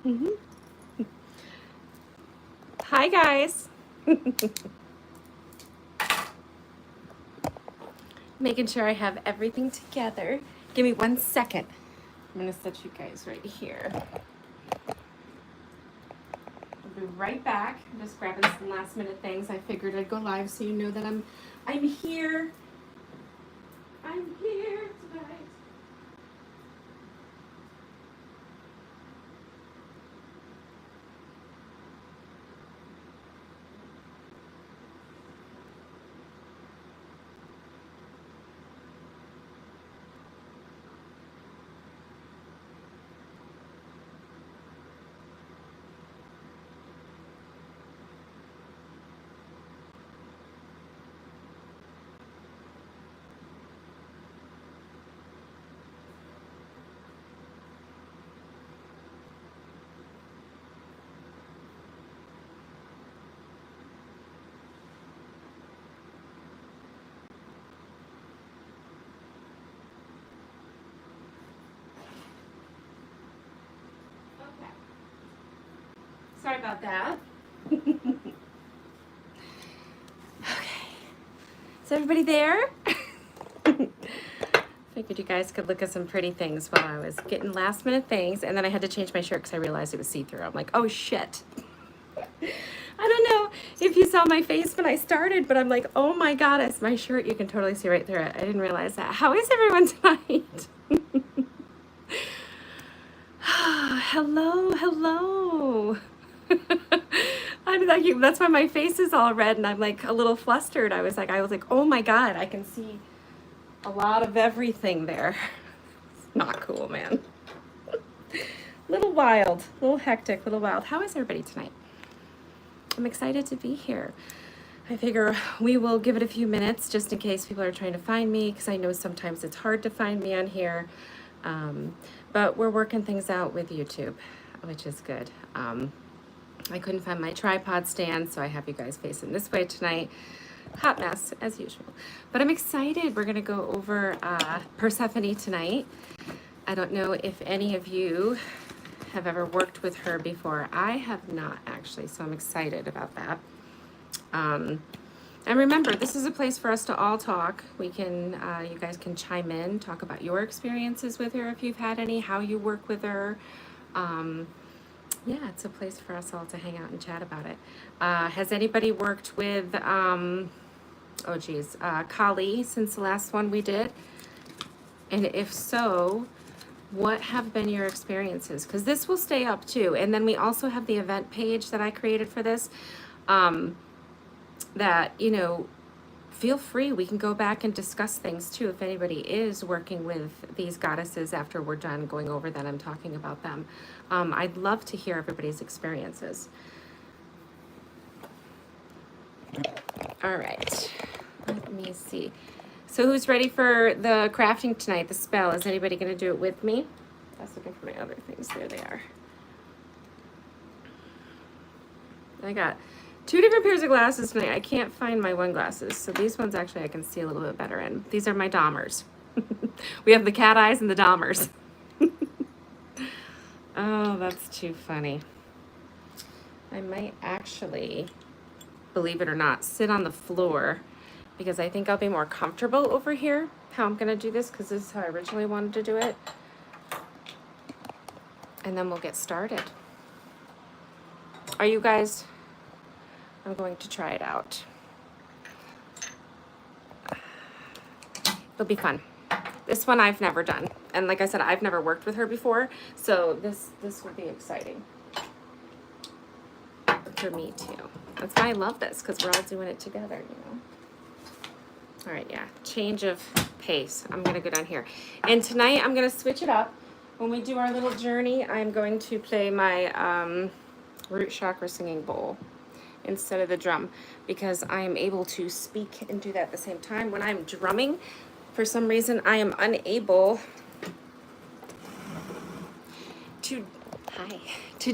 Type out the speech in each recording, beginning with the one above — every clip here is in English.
Mhm. Hi, guys. Making sure I have everything together. Give me 1 second. I'm going to set you guys right here. I'll be right back. I'm just grabbing some last minute things. I figured I'd go live so you know that I'm here. I'm here tonight. Okay. Sorry about that. Okay. Is everybody there? Figured you guys could look at some pretty things while I was getting last minute things, and then I had to change my shirt because I realized it was see-through. I'm like, oh shit. I don't know if you saw my face when I started, but I'm like, oh my goddess, my shirt, you can totally see right through it. I didn't realize that. How is everyone tonight? Hello, hello. I'm like, that's why my face is all red and I'm like a little flustered. I was like, oh my God, I can see a lot of everything there. It's not cool, man. Little wild, little hectic, little wild. How is everybody tonight? I'm excited to be here. I figure we will give it a few minutes just in case people are trying to find me, because I know sometimes it's hard to find me on here. But we're working things out with YouTube, which is good. I couldn't find my tripod stand, so I have you guys facing this way tonight. Hot mess, as usual. But I'm excited. We're going to go over Persephone tonight. I don't know if any of you have ever worked with her before. I have not, actually, so I'm excited about that. And remember, this is a place for us to all talk. We can, you guys can chime in, talk about your experiences with her if you've had any, how you work with her. Yeah, it's a place for us all to hang out and chat about it. Has anybody worked with, Kali since the last one we did? And if so, what have been your experiences? Because this will stay up too. And then we also have the event page that I created for this. That, you know, feel free. We can go back and discuss things too if anybody is working with these goddesses after we're done going over that. I'm talking about them. I'd love to hear everybody's experiences. All right, let me see. So who's ready for the crafting tonight, the spell? Is anybody going to do it with me? I was looking for my other things. There they are. I got 2 different pairs of glasses tonight. I can't find my one glasses, so these ones actually I can see a little bit better in. These are my Dahmers. We have the cat eyes and the Dahmers. Oh, that's too funny. I might actually, believe it or not, sit on the floor because I think I'll be more comfortable over here, how I'm gonna do this, because this is how I originally wanted to do it. And then we'll get started. Are you guys, I'm going to try it out. It'll be fun. This one I've never done. And like I said, I've never worked with her before, so this will be exciting for me too. That's why I love this, because we're all doing it together, you know. All right, yeah, change of pace. I'm gonna go down here. And tonight I'm gonna switch it up. When we do our little journey, I'm going to play my root chakra singing bowl instead of the drum, because I am able to speak and do that at the same time. When I'm drumming, for some reason, I am unable to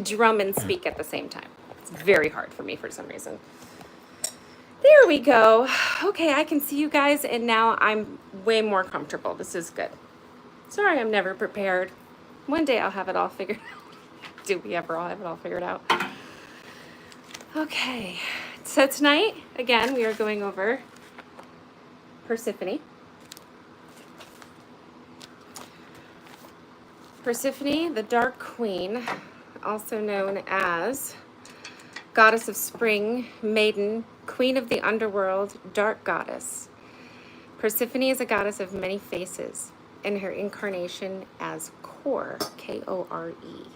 drum and speak at the same time. It's very hard for me for some reason. There we go. Okay, I can see you guys, and now I'm way more comfortable. This is good. Sorry, I'm never prepared. One day I'll have it all figured out. Do we ever all have it all figured out? Okay, so tonight, again, we are going over Persephone. Persephone, the Dark Queen, also known as Goddess of Spring, Maiden, Queen of the Underworld, Dark Goddess. Persephone is a goddess of many faces, in her incarnation as Kore, K-O-R-E.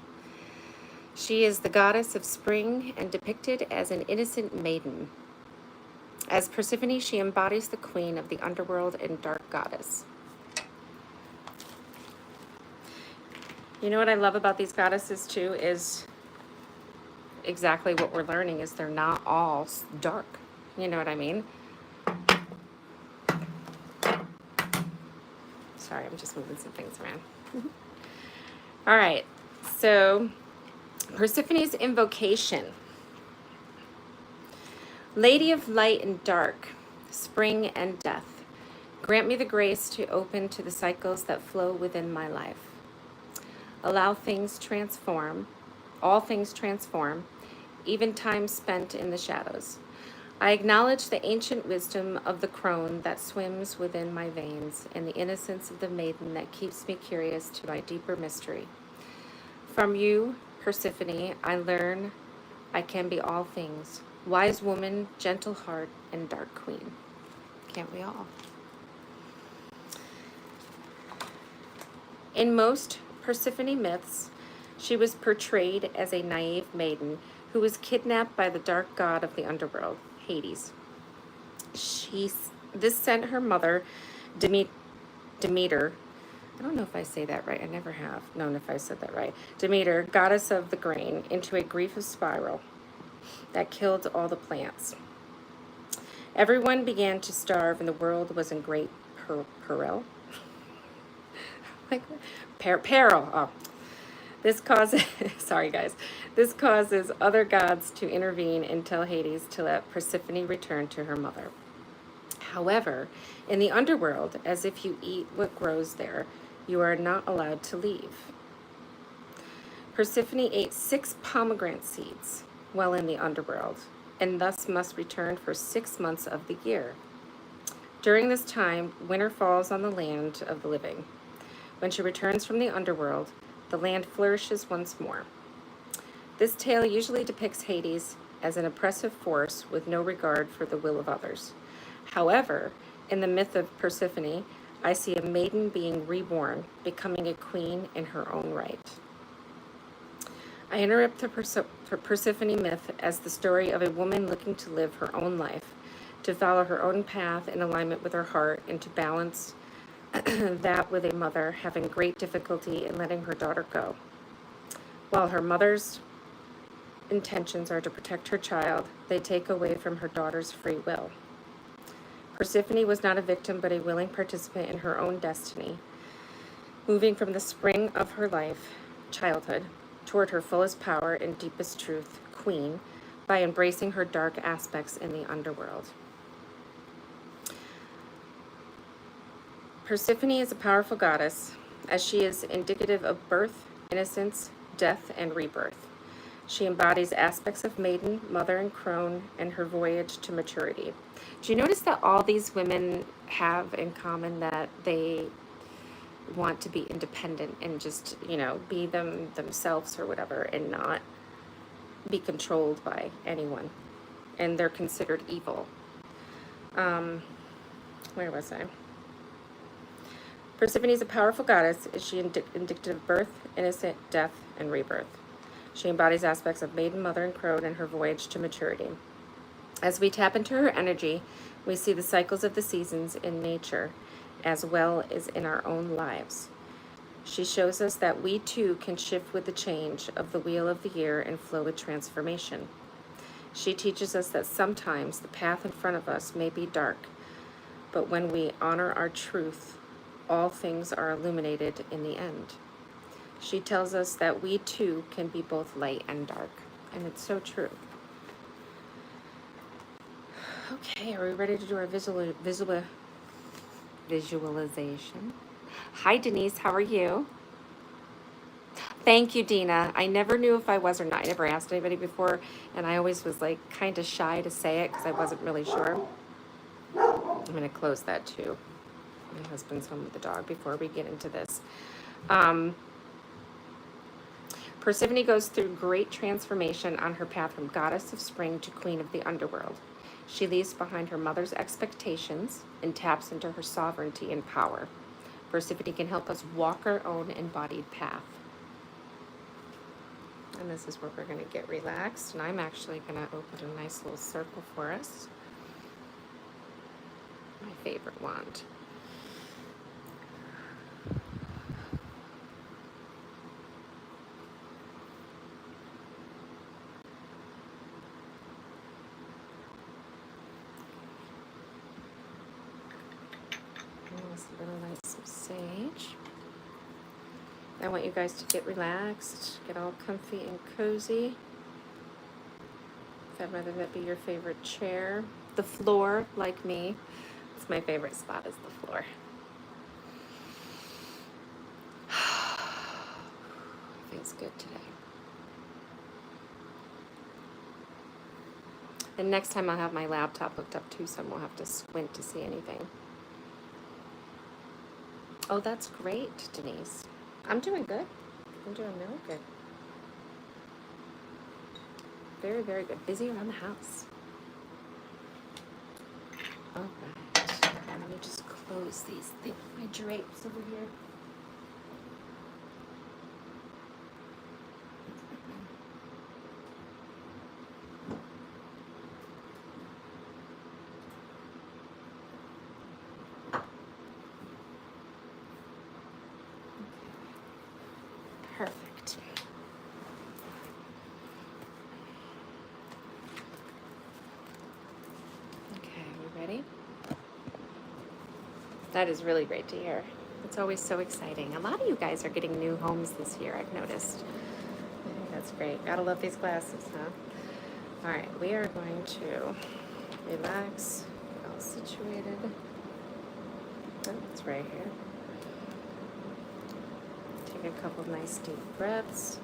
She is the goddess of spring and depicted as an innocent maiden. As Persephone, she embodies the queen of the underworld and dark goddess. You know what I love about these goddesses too is exactly what we're learning is they're not all dark. You know what I mean? Sorry, I'm just moving some things around. All right, so Persephone's invocation. Lady of light and dark, spring and death, grant me the grace to open to the cycles that flow within my life. Allow things transform, all things transform, even time spent in the shadows. I acknowledge the ancient wisdom of the crone that swims within my veins and the innocence of the maiden that keeps me curious to my deeper mystery. From you, Persephone, I learn I can be all things, wise woman, gentle heart, and dark queen. Can't we all? In most Persephone myths, she was portrayed as a naive maiden who was kidnapped by the dark god of the underworld, Hades. This sent her mother, Demeter, I don't know if I say that right, I never have known if I said that right, Demeter, goddess of the grain, into a grief spiral that killed all the plants. Everyone began to starve and the world was in great peril. Peril. Oh. This causes, sorry guys, this causes other gods to intervene and tell Hades to let Persephone return to her mother. However, in the underworld, as if you eat what grows there, you are not allowed to leave. Persephone ate 6 pomegranate seeds while in the underworld, and thus must return for 6 months of the year. During this time, winter falls on the land of the living. When she returns from the underworld, the land flourishes once more. This tale usually depicts Hades as an oppressive force with no regard for the will of others. However, in the myth of Persephone, I see a maiden being reborn, becoming a queen in her own right. I interrupt the Persephone myth as the story of a woman looking to live her own life, to follow her own path in alignment with her heart, and to balance that with a mother having great difficulty in letting her daughter go. While her mother's intentions are to protect her child, they take away from her daughter's free will. Persephone was not a victim, but a willing participant in her own destiny, moving from the spring of her life, childhood, toward her fullest power and deepest truth, queen, by embracing her dark aspects in the underworld. Persephone is a powerful goddess, as she is indicative of birth, innocence, death, and rebirth. She embodies aspects of maiden, mother, and crone, and her voyage to maturity. Do you notice that all these women have in common that they want to be independent and just, you know, be themselves or whatever, and not be controlled by anyone? And they're considered evil. Where was I? Persephone is a powerful goddess. Is she indicative of birth, innocent, death, and rebirth? She embodies aspects of maiden, mother, and crone in her voyage to maturity. As we tap into her energy, we see the cycles of the seasons in nature, as well as in our own lives. She shows us that we too can shift with the change of the wheel of the year and flow with transformation. She teaches us that sometimes the path in front of us may be dark, but when we honor our truth, all things are illuminated in the end. She tells us that we too can be both light and dark, and it's so true. Okay, are we ready to do our visualization? Hi Denise, how are you? Thank you, Dina. I never knew if I was or not. I never asked anybody before, and I always was like kind of shy to say it because I wasn't really sure. I'm going to close that too. My husband's home with the dog before we get into this. Persephone goes through great transformation on her path from goddess of spring to queen of the underworld. She leaves behind her mother's expectations and taps into her sovereignty and power. Persephone can help us walk our own embodied path. And this is where we're going to get relaxed. And I'm actually going to open a nice little circle for us. My favorite wand. There's a little light some sage. I want you guys to get relaxed, get all comfy and cozy. Whether that be your favorite chair, the floor, like me. It's my favorite spot is the floor. Feels good today. And next time I'll have my laptop hooked up too, so I won't have to squint to see anything. Oh, that's great, Denise. I'm doing good. I'm doing really good. Very, very good. Busy around the house. All right. Let me just close these things, my drapes over here. Perfect. Okay, you ready? That is really great to hear. It's always so exciting. A lot of you guys are getting new homes this year, I've noticed. I think that's great. Gotta love these glasses, huh? All right, we are going to relax, get all situated. Oh, it's right here. Take a couple nice deep breaths.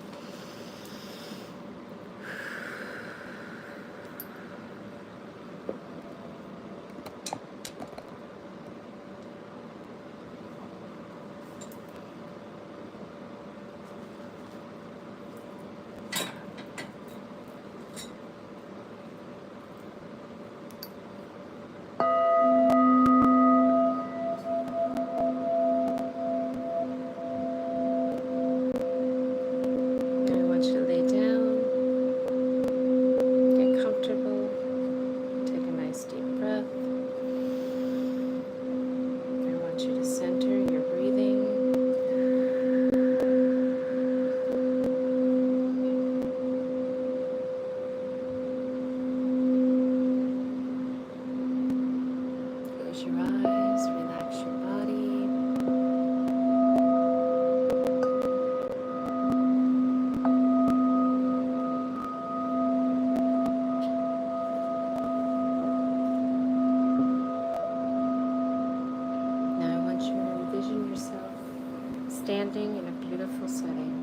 Standing in a beautiful setting,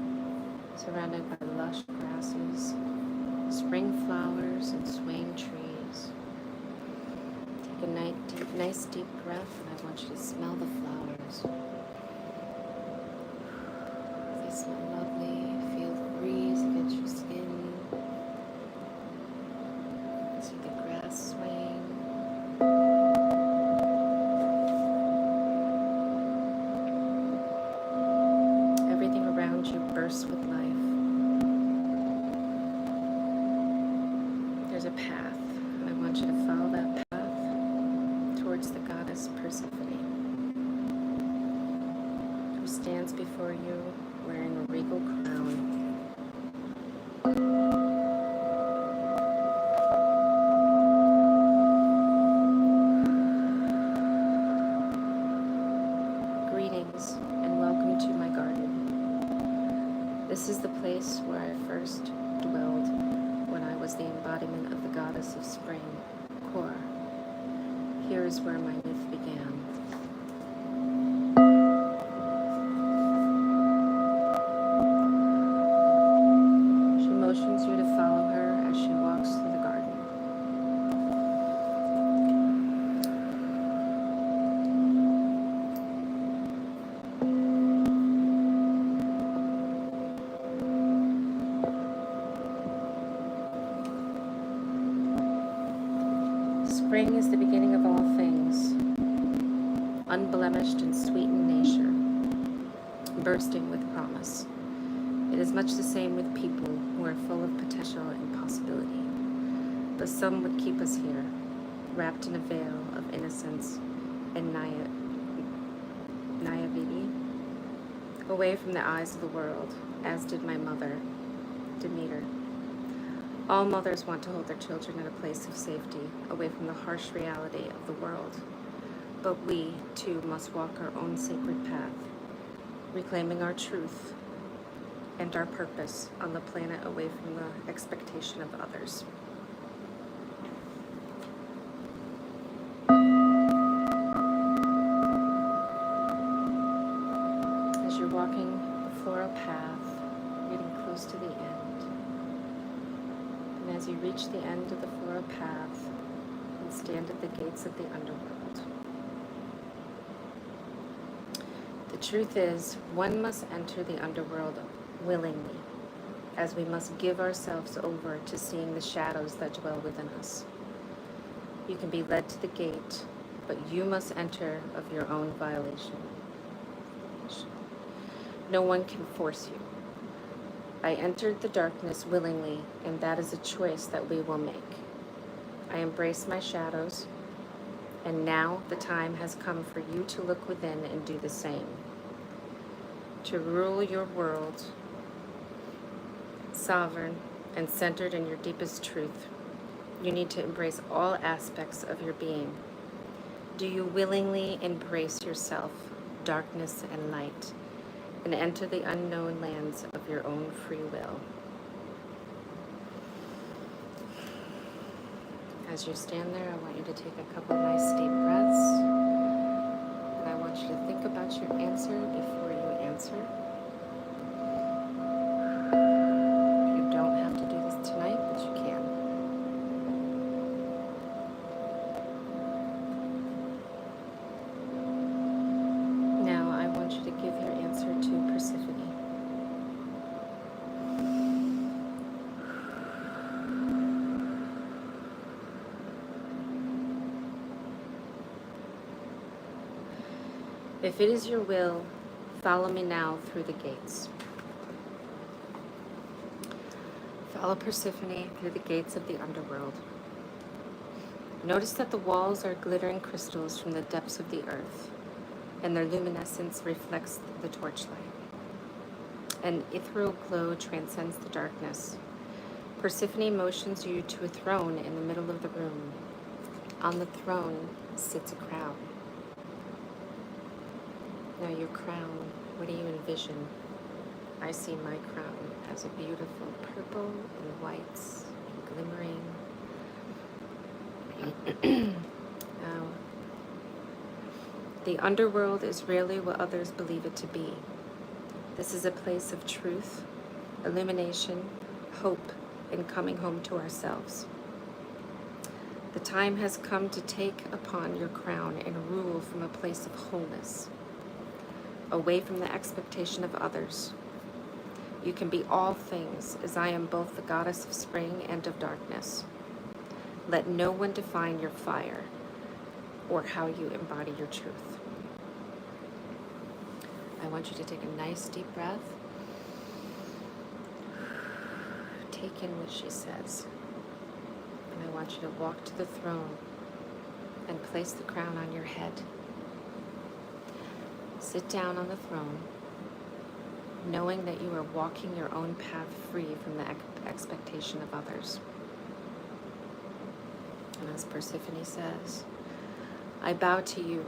surrounded by lush grasses, spring flowers, and swaying trees. Take a nice deep breath, and I want you to smell the flowers. They smell lovely. Feel the breeze against your skin. See the grass swaying. Bursts with life. There's a path, and I want you to follow that path towards the goddess Persephone, who stands before you wearing a regal crown. Greetings and welcome to my garden. This is the place where I first dwelled when I was the embodiment of the goddess of spring, Kor. Here is where my myth began. Spring is the beginning of all things, unblemished and sweet in nature, bursting with promise. It is much the same with people who are full of potential and possibility. But some would keep us here, wrapped in a veil of innocence and naivety, away from the eyes of the world, as did my mother, Demeter. All mothers want to hold their children in a place of safety, away from the harsh reality of the world. But we, too, must walk our own sacred path, reclaiming our truth and our purpose on the planet away from the expectation of others. As you're walking the floral path, getting close to the end, and as you reach the end of the floral path and stand at the gates of the underworld, the truth is, one must enter the underworld willingly, as we must give ourselves over to seeing the shadows that dwell within us. You can be led to the gate, but you must enter of your own violation. No one can force you. I entered the darkness willingly, and that is a choice that we will make. I embrace my shadows, and now the time has come for you to look within and do the same. To rule your world, sovereign and centered in your deepest truth, you need to embrace all aspects of your being. Do you willingly embrace yourself, darkness and light, and enter the unknown lands of your own free will? As you stand there, I want you to take a couple nice deep breaths, and I want you to think about your answer before you answer. You don't have to do this tonight, but you can. Now I want you to give your answer to Persephone. If it is your will, follow me now through the gates. Follow Persephone through the gates of the underworld. Notice that the walls are glittering crystals from the depths of the earth, and their luminescence reflects the torchlight. An ethereal glow transcends the darkness. Persephone motions you to a throne in the middle of the room. On the throne sits a crown. Now your crown, what do you envision? I see my crown as a beautiful purple and whites and glimmering. Now, the underworld is rarely what others believe it to be. This is a place of truth, illumination, hope, and coming home to ourselves. The time has come to take upon your crown and rule from a place of wholeness, away from the expectation of others. You can be all things, as I am both the goddess of spring and of darkness. Let no one define your fire or how you embody your truth. I want you to take a nice deep breath. Take in what she says. And I want you to walk to the throne and place the crown on your head. Sit down on the throne, knowing that you are walking your own path free from the expectation of others. And as Persephone says, I bow to you,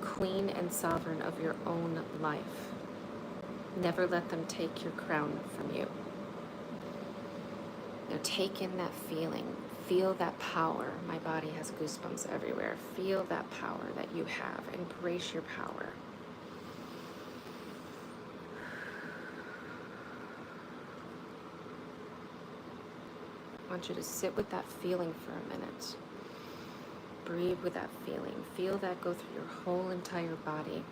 queen and sovereign of your own life. Never let them take your crown from you. Now take in that feeling. Feel that power. My body has goosebumps everywhere. Feel that power that you have. Embrace your power. I want you to sit with that feeling for a minute. Breathe with that feeling. Feel that go through your whole entire body.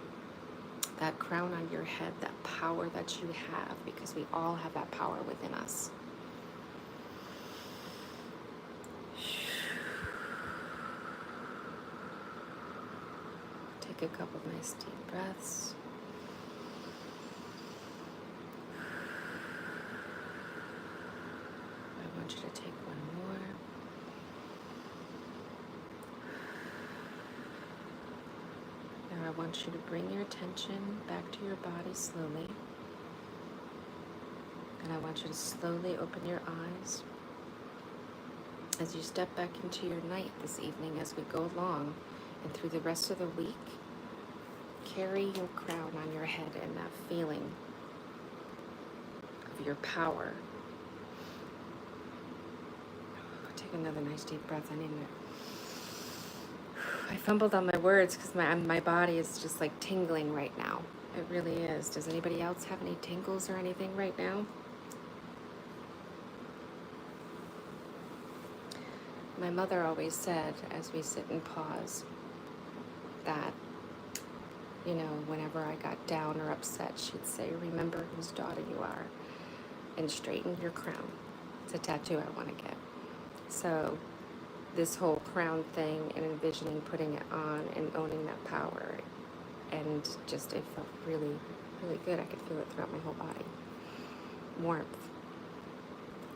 That crown on your head, that power that you have, because we all have that power within us. take a couple of nice deep breaths. I want you to take one more. Now I want you to bring your attention back to your body slowly. And I want you to slowly open your eyes as you step back into your night this evening as we go along and through the rest of the week. Carry your crown on your head and that feeling of your power. Take another nice deep breath. I fumbled on my words because my body is just like tingling right now. It really is. Does anybody else have any tingles or anything right now? My mother always said, as we sit and pause, that, you know, whenever I got down or upset, she'd say, remember whose daughter you are, and straighten your crown. It's a tattoo I want to get. So this whole crown thing and envisioning putting it on and owning that power, and just, it felt really, really good. I could feel it throughout my whole body. Warmth.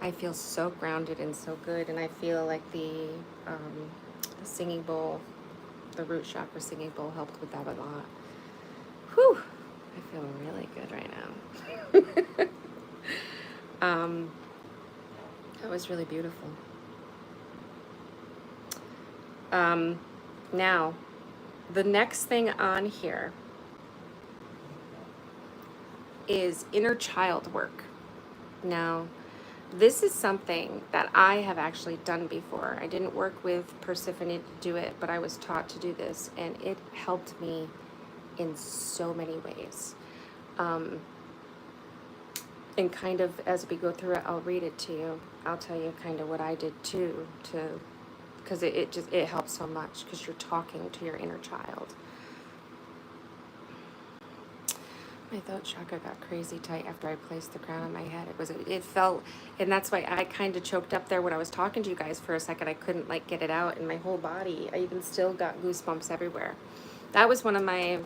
I feel so grounded and so good, and I feel like the singing bowl, the root chakra singing bowl helped with that a lot. Whew! I feel really good right now. That was really beautiful. Now, the next thing on here is inner child work. Now, this is something that I have actually done before. I didn't work with Persephone to do it, but I was taught to do this, and it helped me in so many ways. And kind of as we go through it, I'll read it to you. I'll tell you kind of what I did too, because it helps so much because you're talking to your inner child. My throat chakra got crazy tight after I placed the crown on my head. It felt, and that's why I kind of choked up there when I was talking to you guys for a second. I couldn't like get it out in my whole body. I even still got goosebumps everywhere. That was one of my,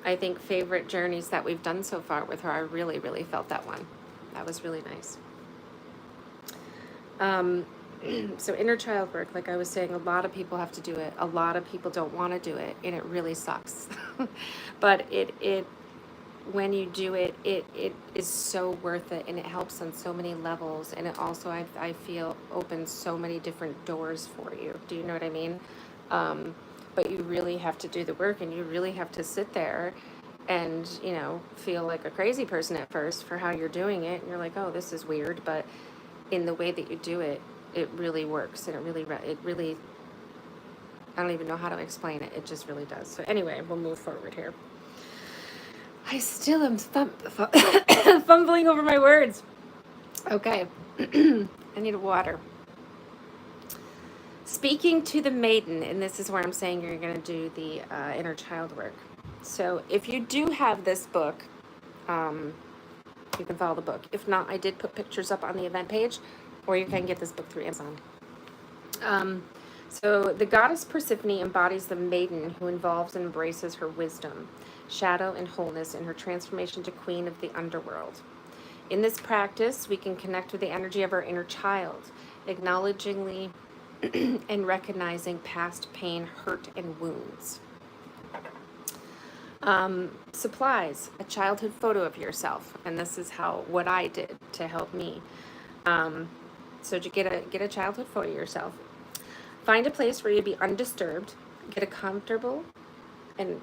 I think, favorite journeys that we've done so far with her. I really, really felt that one. That was really nice. So inner child work, like I was saying, a lot of people have to do it. A lot of people don't want to do it, and it really sucks. But when you do it, it is so worth it, and it helps on so many levels, and it also, I feel, opens so many different doors for you. Do you know what I mean? But you really have to do the work, and you really have to sit there and, you know, feel like a crazy person at first for how you're doing it, and you're like, oh, this is weird, but in the way that you do it, it really works, and it really, I don't even know how to explain it. It just really does. So anyway, we'll move forward here. I still am fumbling over my words. Okay. I need a water. Speaking to the maiden, and this is where I'm saying you're going to do the inner child work. So if you do have this book, you can follow the book. If not, I did put pictures up on the event page, or you can get this book through Amazon. So the goddess Persephone embodies the maiden who involves and embraces her wisdom, shadow, and wholeness in her transformation to queen of the underworld. In this practice, we can connect with the energy of our inner child, acknowledgingly and recognizing past pain, hurt, and wounds. Supplies, a childhood photo of yourself, and this is what I did to help me. So to get a childhood photo of yourself. Find a place where you'd be undisturbed, get comfortable, and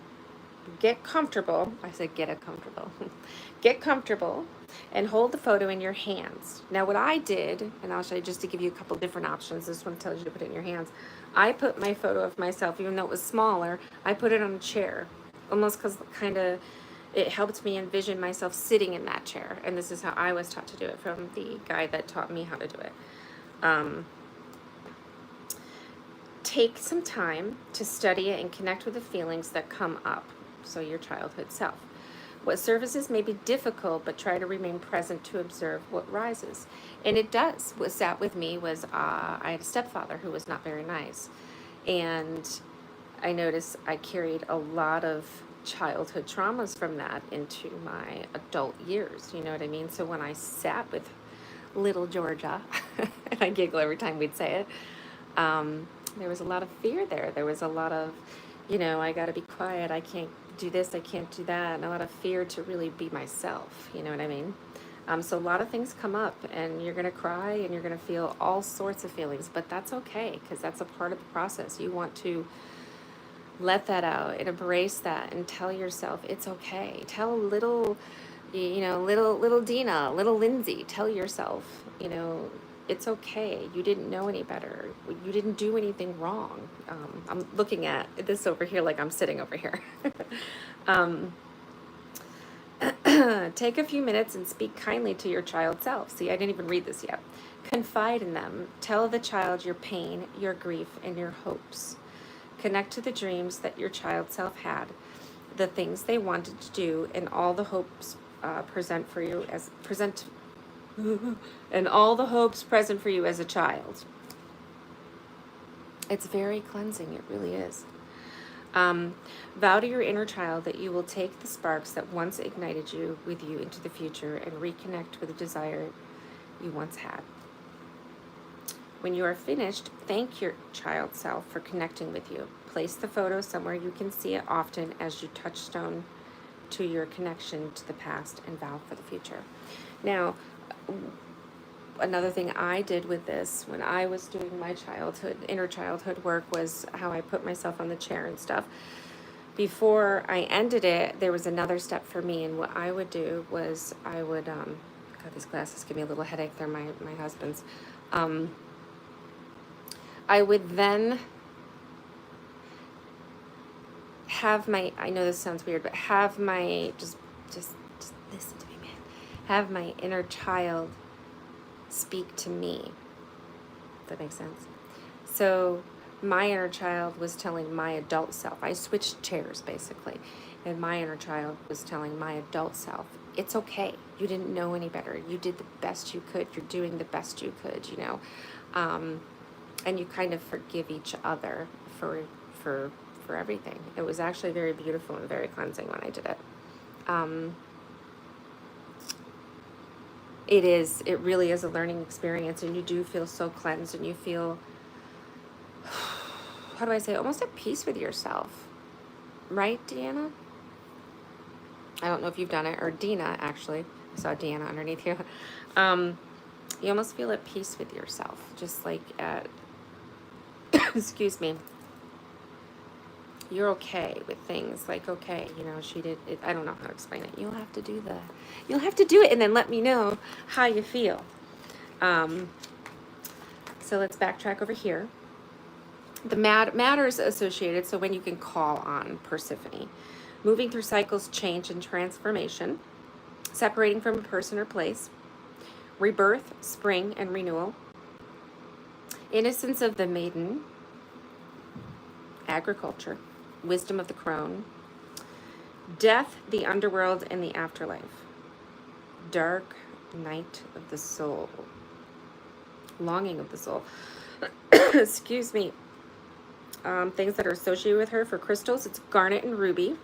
hold the photo in your hands. Now what I did, and I'll show you just to give you a couple different options, this one tells you to put it in your hands. I put my photo of myself, even though it was smaller, I put it on a chair, almost because it helped me envision myself sitting in that chair, and this is how I was taught to do it from the guy that taught me how to do it. Take some time to study it and connect with the feelings that come up, so your childhood self. What surfaces may be difficult, but try to remain present to observe what rises. And it does. What sat with me was I had a stepfather who was not very nice. And I noticed I carried a lot of childhood traumas from that into my adult years. You know what I mean? So when I sat with little Georgia, and I giggle every time we'd say it, there was a lot of fear there. There was a lot of, I got to be quiet. I can't do this. I can't do that. And a lot of fear to really be myself. You know what I mean? So a lot of things come up, and you're going to cry, and you're going to feel all sorts of feelings, but that's okay, because that's a part of the process. You want to let that out and embrace that and tell yourself it's okay. Tell little Dina, little Lindsay, tell yourself, it's okay. You didn't know any better. You didn't do anything wrong. I'm looking at this over here like I'm sitting over here. Take a few minutes and speak kindly to your child self. See, I didn't even read this yet. Confide in them. Tell the child your pain, your grief, and your hopes. Connect to the dreams that your child self had, the things they wanted to do, and all the hopes present for you as a child. It's very cleansing. It really is. Vow to your inner child that you will take the sparks that once ignited you with you into the future and reconnect with the desire you once had. When you are finished, thank your child self for connecting with you. Place the photo somewhere you can see it often as you touchstone to your connection to the past and vow for the future. Now, another thing I did with this when I was doing my inner childhood work was how I put myself on the chair and stuff. Before I ended it, there was another step for me, and what I would do was I would, God, these glasses give me a little headache. They're my husband's. I would then have my, I know this sounds weird, but have my, just listen to me, man. Have my inner child speak to me. Does that make sense? So my inner child was telling my adult self, I switched chairs basically, and my inner child was telling my adult self, it's okay. You didn't know any better. You did the best you could. You're doing the best you could, and you kind of forgive each other for everything. It was actually very beautiful and very cleansing when I did it. It really is a learning experience, and you do feel so cleansed, and you feel, how do I say, almost at peace with yourself. Right, Deanna? I don't know if you've done it, or Dina, actually. I saw Deanna underneath you. You almost feel at peace with yourself, just like at, excuse me, you're okay with things, like, okay, she did it. I don't know how to explain it. You'll have to do it, and then let me know how you feel. So let's backtrack over here. The matters associated, so when you can call on Persephone. Moving through cycles, change, and transformation. Separating from a person or place. Rebirth, spring, and renewal. Innocence of the maiden. Agriculture. Wisdom of the crone. Death, the underworld, and the afterlife. Dark night of the soul. Longing of the soul. Excuse me. Things that are associated with her for crystals, it's garnet and ruby.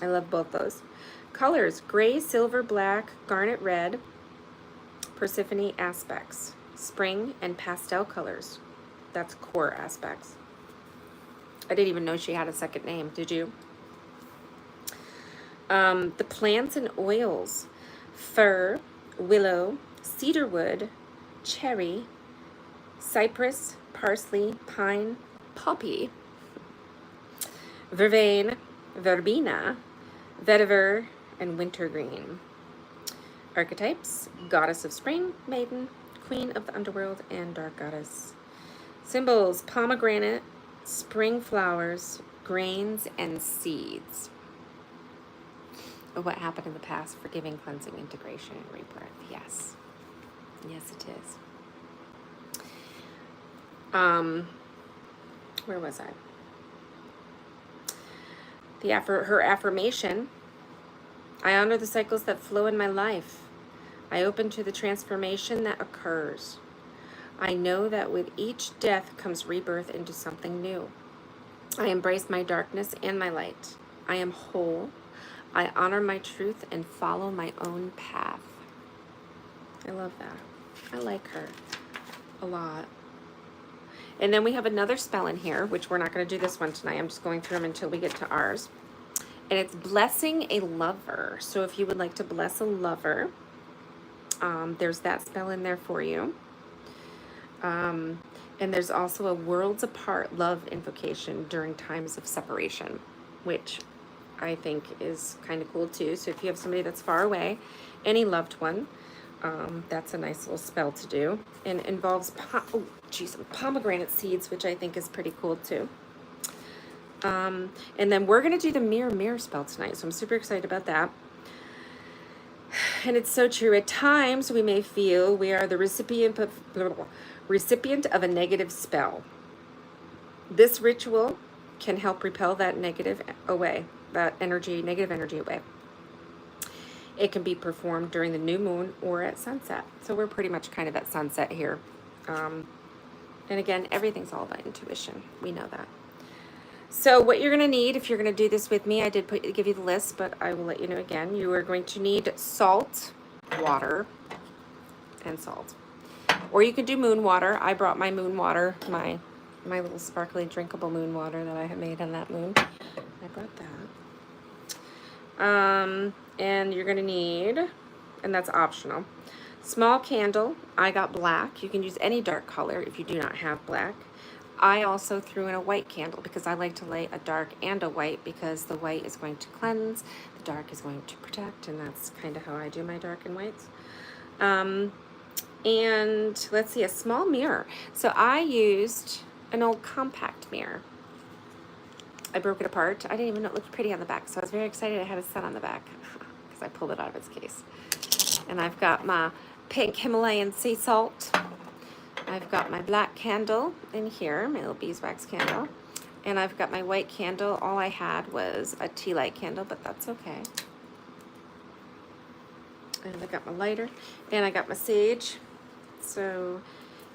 I love both those. Colors, gray, silver, black, garnet red. Persephone aspects. Spring and pastel colors. That's core aspects. I didn't even know she had a second name. Did you? The plants and oils. Fir, willow, cedarwood, cherry, cypress, parsley, pine, poppy, vervain, verbena, vetiver, and wintergreen. Archetypes, goddess of spring, maiden, queen of the underworld, and dark goddess. Symbols, pomegranate, spring flowers, grains, and seeds. What happened in the past, forgiving, cleansing, integration, and rebirth. Yes. Yes, it is. Where was I? Her affirmation. I honor the cycles that flow in my life. I open to the transformation that occurs. I know that with each death comes rebirth into something new. I embrace my darkness and my light. I am whole. I honor my truth and follow my own path. I love that. I like her a lot. And then we have another spell in here, which we're not going to do this one tonight. I'm just going through them until we get to ours. And it's blessing a lover. So if you would like to bless a lover, there's that spell in there for you. And there's also a worlds apart love invocation during times of separation, which I think is kind of cool too. So if you have somebody that's far away, any loved one, that's a nice little spell to do. And it involves pomegranate seeds, which I think is pretty cool too. And then we're going to do the mirror spell tonight. So I'm super excited about that. And it's so true. At times we may feel we are the recipient of a negative spell. This ritual can help repel that negative away, negative energy away. It can be performed during the new moon or at sunset. So we're pretty much kind of at sunset here. And again, everything's all about intuition. We know that. So what you're going to need, if you're going to do this with me, I did give you the list, but I will let you know again. You are going to need salt, water, and salt. Or you could do moon water. I brought my moon water, my little sparkly drinkable moon water that I had made on that moon. I brought that. And you're going to need, and that's optional, small candle. I got black. You can use any dark color if you do not have black. I also threw in a white candle because I like to light a dark and a white because the white is going to cleanse, the dark is going to protect, and that's kind of how I do my dark and whites. And let's see, a small mirror. So I used an old compact mirror. I broke it apart. I didn't even know it looked pretty on the back, so I was very excited it had a sun on the back because I pulled it out of its case. And I've got my pink Himalayan sea salt. I've got my black candle in here, my little beeswax candle. And I've got my white candle. All I had was a tea light candle, but that's okay. And I got my lighter, and I got my sage. So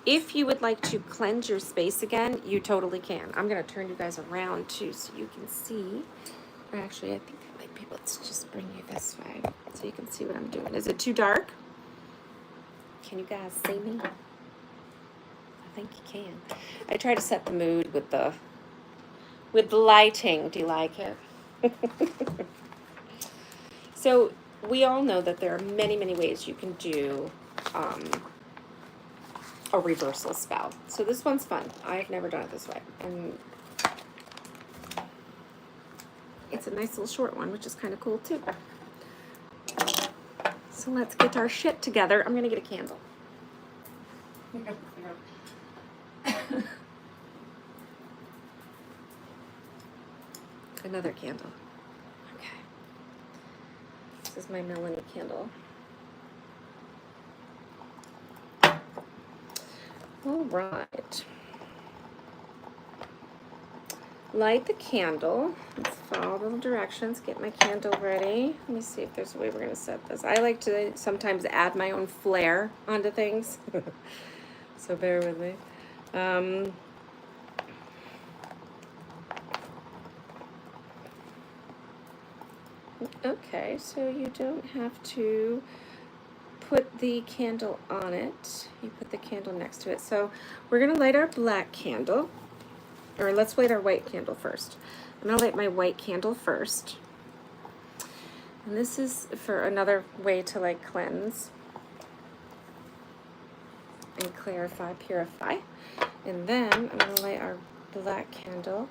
if you would like to cleanse your space again, you totally can. I'm going to turn you guys around too so you can see. Or actually, I think I might be able to just bring you this way so you can see what I'm doing. Is it too dark? Can you guys see me? I think you can. I try to set the mood with the lighting. Do you like it? So we all know that there are many ways you can do a reversal spell. So this one's fun. I've never done it this way, and it's a nice little short one, which is kind of cool too. So let's get our shit together. I'm gonna get a candle. Another candle. Okay. This is my Melanie candle. All right. Light the candle. Let's follow the directions. Get my candle ready. Let me see if there's a way we're going to set this. I like to sometimes add my own flair onto things. So bear with me. Okay, so you don't have to put the candle on it. You put the candle next to it. So we're going to light our black candle. Or let's light our white candle first. I'm going to light my white candle first. And this is for another way to like cleanse and clarify, purify. And then I'm going to light our black candle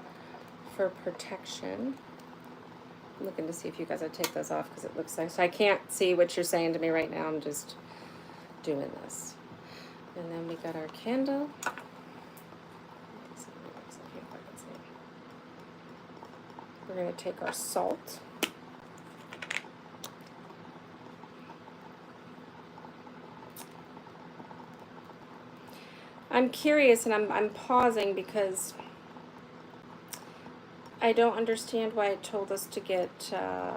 for protection. I'm looking to see if you guys would take those off because it looks like, so I can't see what you're saying to me right now. I'm just doing this. And then we got our candle. We're going to take our salt. I'm curious, and I'm pausing because I don't understand why it told us to get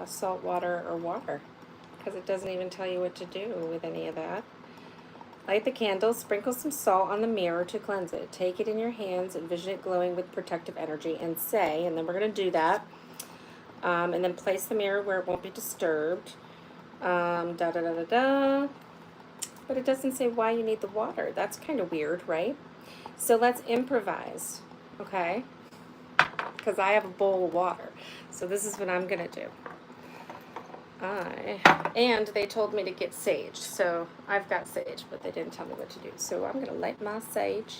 salt water or water, because it doesn't even tell you what to do with any of that. Light the candle, sprinkle some salt on the mirror to cleanse it. Take it in your hands, envision it glowing with protective energy, and say, and then we're going to do that, and then place the mirror where it won't be disturbed. Da-da-da-da-da. But it doesn't say why you need the water. That's kind of weird, right? So let's improvise, okay? Because I have a bowl of water. So this is what I'm going to do. And they told me to get sage. So I've got sage, but they didn't tell me what to do. So I'm going to light my sage.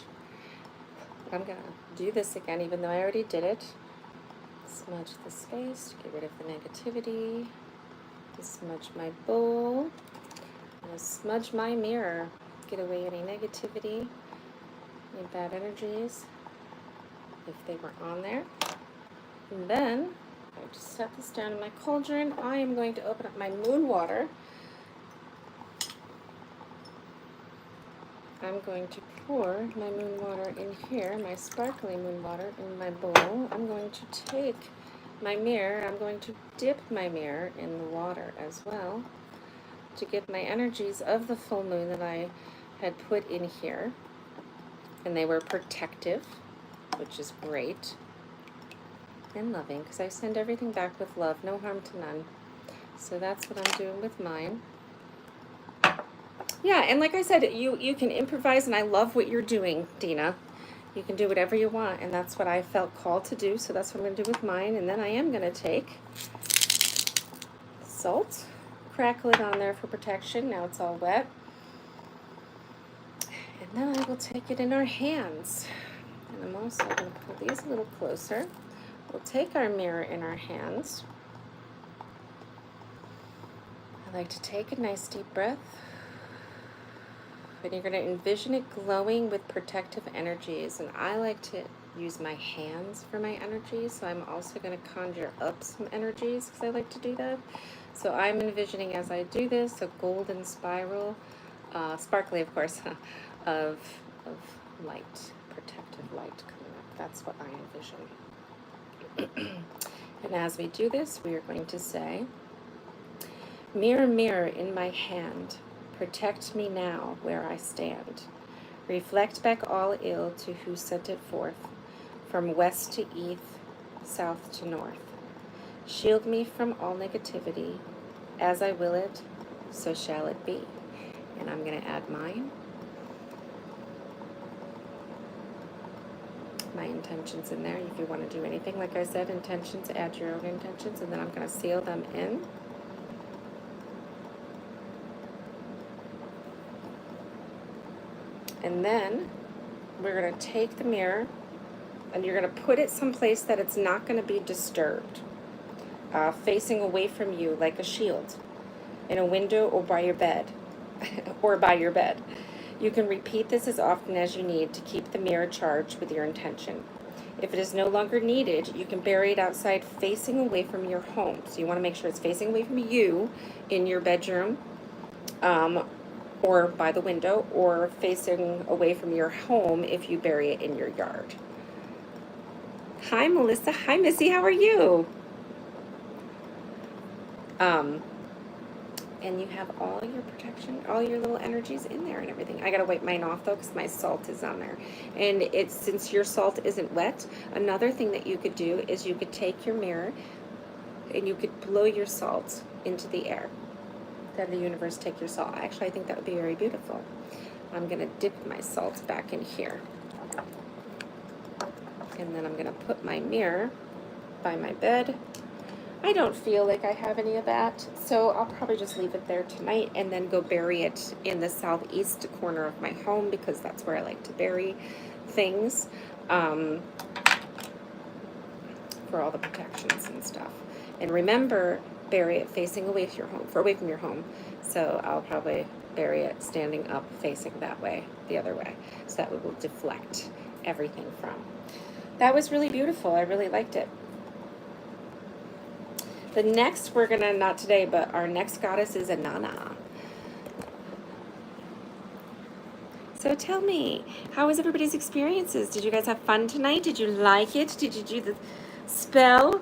I'm going to do this again, even though I already did it. Smudge the space, get rid of the negativity. Smudge my bowl. I'm going to smudge my mirror. Get away any negativity, any bad energies, if they were on there. And then I just set this down in my cauldron. I am going to open up my moon water. I'm going to pour my moon water in here, my sparkly moon water in my bowl. I'm going to take my mirror, I'm going to dip my mirror in the water as well to get my energies of the full moon that I had put in here. And they were protective, which is great. And loving, because I send everything back with love, no harm to none. So that's what I'm doing with mine. Yeah, and like I said, you can improvise, and I love what you're doing, Dina. You can do whatever you want, and that's what I felt called to do, so that's what I'm going to do with mine. And then I am going to take salt, crackle it on there for protection. Now it's all wet. And then I will take it in our hands. And I'm also going to pull these a little closer. We'll take our mirror in our hands. I like to take a nice deep breath. And you're going to envision it glowing with protective energies. And I like to use my hands for my energies. So I'm also going to conjure up some energies because I like to do that. So I'm envisioning as I do this a golden spiral, sparkly of course, of light, protective light coming up. That's what I envision. And as we do this, we are going to say, mirror, mirror in my hand, protect me now where I stand. Reflect back all ill to who sent it forth, from west to east, south to north. Shield me from all negativity. As I will it, so shall it be. And I'm going to add mine. My intentions in there. If you want to do anything, like I said, intentions, add your own intentions, and then I'm going to seal them in. And then we're going to take the mirror and you're going to put it someplace that it's not going to be disturbed, facing away from you like a shield, in a window or by your bed, or by your bed. You can repeat this as often as you need to keep the mirror charged with your intention. If it is no longer needed, you can bury it outside facing away from your home. So you want to make sure it's facing away from you in your bedroom, or by the window, or facing away from your home if you bury it in your yard. Hi, Melissa. Hi, Missy. How are you? And you have all your protection, all your little energies in there and everything. I gotta wipe mine off though because my salt is on there. And it's, since your salt isn't wet, another thing that you could do is you could take your mirror and you could blow your salt into the air. Then the universe take your salt. Actually, I think that would be very beautiful. I'm gonna dip my salt back in here. And then I'm gonna put my mirror by my bed. I don't feel like I have any of that, so I'll probably just leave it there tonight and then go bury it in the southeast corner of my home because that's where I like to bury things, for all the protections and stuff. And remember, bury it facing away from your home, away from your home. So I'll probably bury it standing up, facing that way, the other way, so that it will deflect everything from. That was really beautiful. I really liked it. The next, we're gonna, not today, but our next goddess is Inanna. So tell me, how was everybody's experiences? Did you guys have fun tonight? Did you like it? Did you do the spell?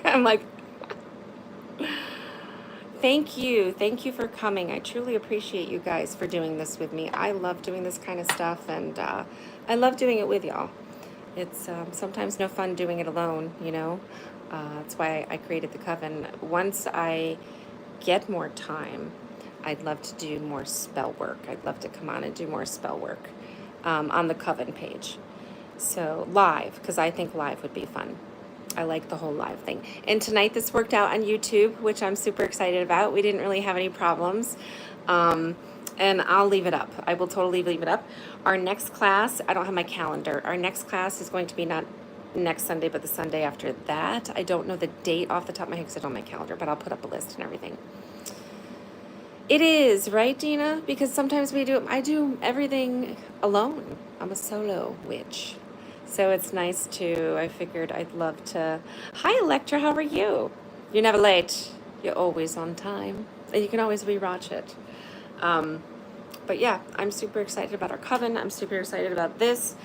I'm like, Thank you. Thank you for coming. I truly appreciate you guys for doing this with me. I love doing this kind of stuff, and I love doing it with y'all. It's sometimes no fun doing it alone, you know? That's why I created the coven. Once I get more time, I'd love to do more spell work. I'd love to come on and do more spell work on the coven page. So live, because I think live would be fun. I like the whole live thing. And tonight this worked out on YouTube, which I'm super excited about. We didn't really have any problems. And I'll leave it up. I will totally leave it up. Our next class, I don't have my calendar. Our next class is going to be not next Sunday, but the Sunday after that. I don't know the date off the top of my head because I don't have my calendar, but I'll put up a list and everything. It is, right, Dina? Because sometimes I do everything alone. I'm a solo witch. So it's nice to, I figured I'd love to. Hi, Electra, how are you? You're never late. You're always on time. And you can always rewatch it. But yeah, I'm super excited about our coven. I'm super excited about this.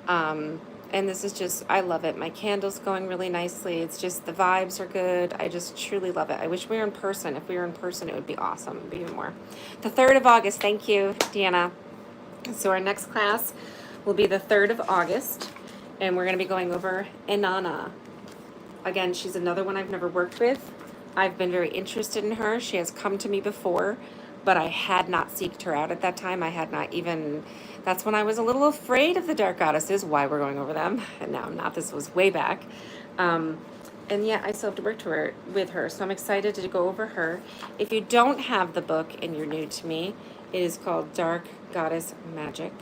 And this is just, I love it. My candle's going really nicely. It's just, the vibes are good. I just truly love it. I wish we were in person. If we were in person, it would be awesome. It'd be even more. The 3rd of August. Thank you, Deanna. So our next class will be the 3rd of August. And we're going to be going over Inanna. Again, she's another one I've never worked with. I've been very interested in her. She has come to me before, but I had not seeked her out at that time. I had not even, that's when I was a little afraid of the Dark Goddesses, why we're going over them. And now I'm not. This was way back. And yet I still have to work with her. So I'm excited to go over her. If you don't have the book and you're new to me, it is called Dark Goddess Magick.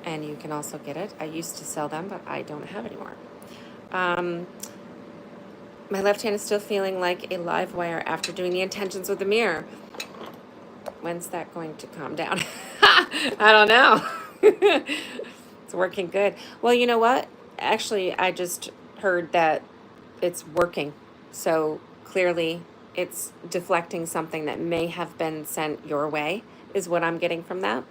And you can also get it. I used to sell them, but I don't have anymore. My left hand is still feeling like a live wire after doing the intentions with the mirror. When's that going to calm down? I don't know. It's working good. Well, you know what? Actually, I just heard that it's working. So clearly it's deflecting something that may have been sent your way, is what I'm getting from that.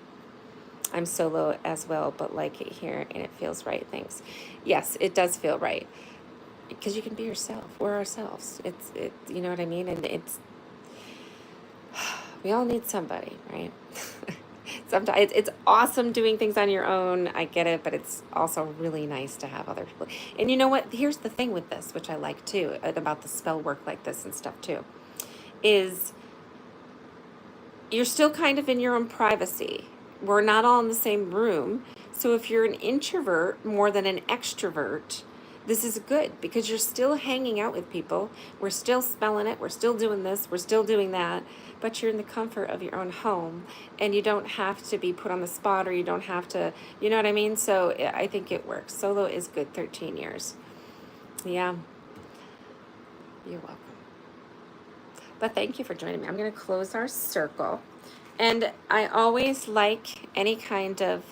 I'm solo as well, but like it here and it feels right. Thanks. Yes, it does feel right. Because you can be yourself. We're ourselves. You know what I mean? And we all need somebody, right? Sometimes it's awesome doing things on your own. I get it, but it's also really nice to have other people. And you know what? Here's the thing with this, which I like too, about the spell work like this and stuff too, is you're still kind of in your own privacy. We're not all in the same room. So if you're an introvert more than an extrovert, this is good because you're still hanging out with people. We're still spelling it. We're still doing this. We're still doing that. But you're in the comfort of your own home and you don't have to be put on the spot, or you don't have to, you know what I mean? So I think it works. Solo is good. 13 years. Yeah. You're welcome. But thank you for joining me. I'm going to close our circle. And I always like any kind of,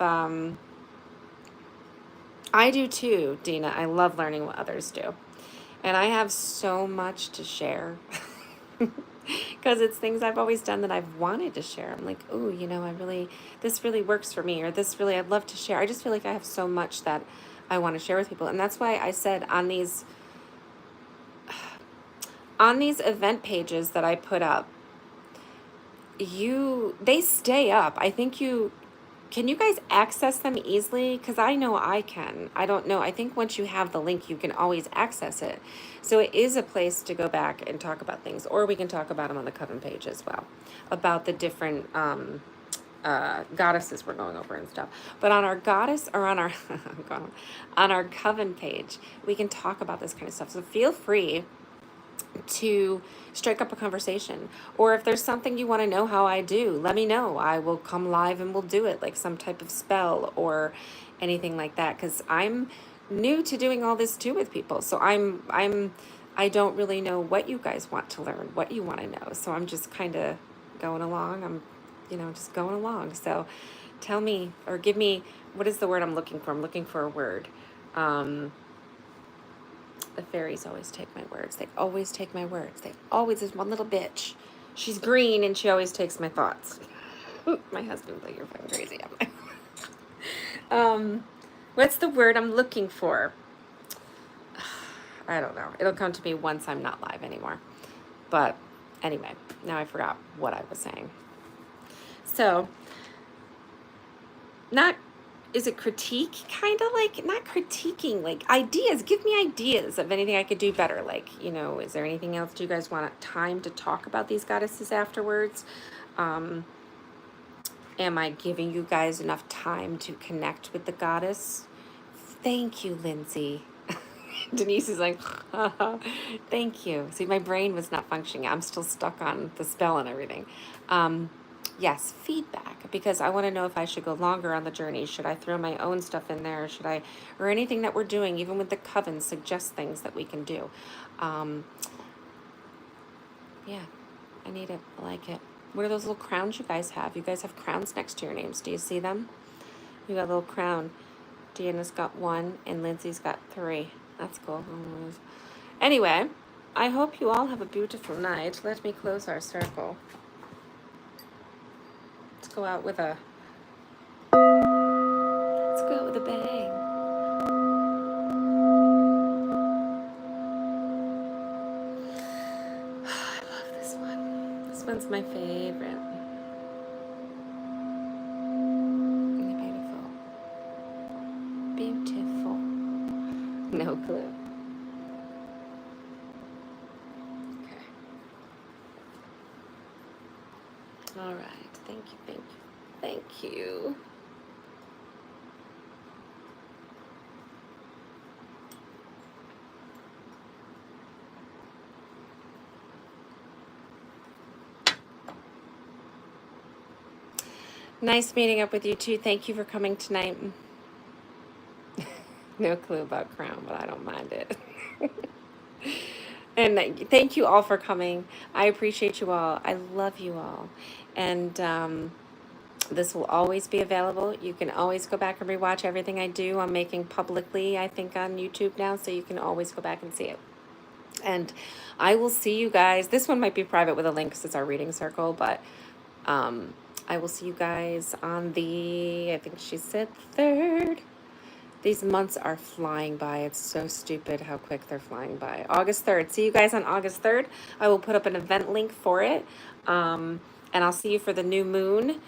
I do too, Dina. I love learning what others do. And I have so much to share because it's things I've always done that I've wanted to share. I'm like, oh, you know, this really works for me, or I'd love to share. I just feel like I have so much that I want to share with people. And that's why I said on these event pages that I put up, they stay up. I think can you guys access them easily? Because I know I can. I don't know. I think once you have the link, you can always access it. So it is a place to go back and talk about things, or we can talk about them on the coven page as well, about the different goddesses we're going over and stuff. But on our goddess, or on our on our coven page, we can talk about this kind of stuff. So feel free to strike up a conversation, or if there's something you want to know how I do, let me know. I will come live and we'll do it, like some type of spell or anything like that, because I'm new to doing all this too with people. So I don't really know what you guys want to learn, what you want to know. So I'm just kind of going along. I'm just going along. So tell me, or give me, what is the word I'm looking for? I'm looking for a word. The fairies always take my words. They always take my words. There's one little bitch. She's green and she always takes my thoughts. My husband's like, you're fucking crazy. What's the word I'm looking for? I don't know. It'll come to me once I'm not live anymore. But anyway, Now I forgot what I was saying. So, not, is it critique? Kind of like, not critiquing, like ideas. Give me ideas of anything I could do better. Like, you know, is there anything else? Do you guys want time to talk about these goddesses afterwards? Am I giving you guys enough time to connect with the goddess? Thank you, Lindsay. Denise is like, thank you. See, my brain was not functioning. I'm still stuck on the spell and everything. Yes, feedback, because I want to know if I should go longer on the journey. Should I throw my own stuff in there? Should I, or anything that we're doing, even with the covens, suggest things that we can do. Yeah, I need it. I like it. What are those little crowns you guys have? You guys have crowns next to your names. Do you see them? You got a little crown. Deanna's got 1 and Lindsay's got 3. That's cool. Anyway, I hope you all have a beautiful night. Let me close our circle. Let's go out with a bang. I love this one. This one's my favorite. Beautiful. No clue. Okay. All right. Thank you. Thank you. Thank you. Nice meeting up with you too. Thank you for coming tonight. No clue about crown, but I don't mind it. And thank you all for coming. I appreciate you all. I love you all. And this will always be available. You can always go back and rewatch everything I do. I'm making publicly, I think, on YouTube now, so you can always go back and see it. And I will see you guys. This one might be private with a link because it's our reading circle, but I will see you guys on the, I think she said 3rd. These months are flying by. It's so stupid how quick they're flying by. August 3rd. See you guys on August 3rd. I will put up an event link for it. And I'll see you for the new moon.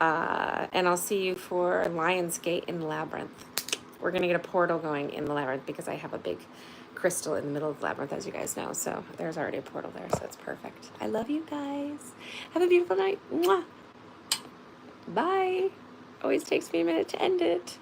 And I'll see you for Lionsgate in Labyrinth. We're going to get a portal going in the Labyrinth because I have a big crystal in the middle of the Labyrinth, as you guys know. So there's already a portal there, so it's perfect. I love you guys. Have a beautiful night. Mwah. Bye. Always takes me a minute to end it.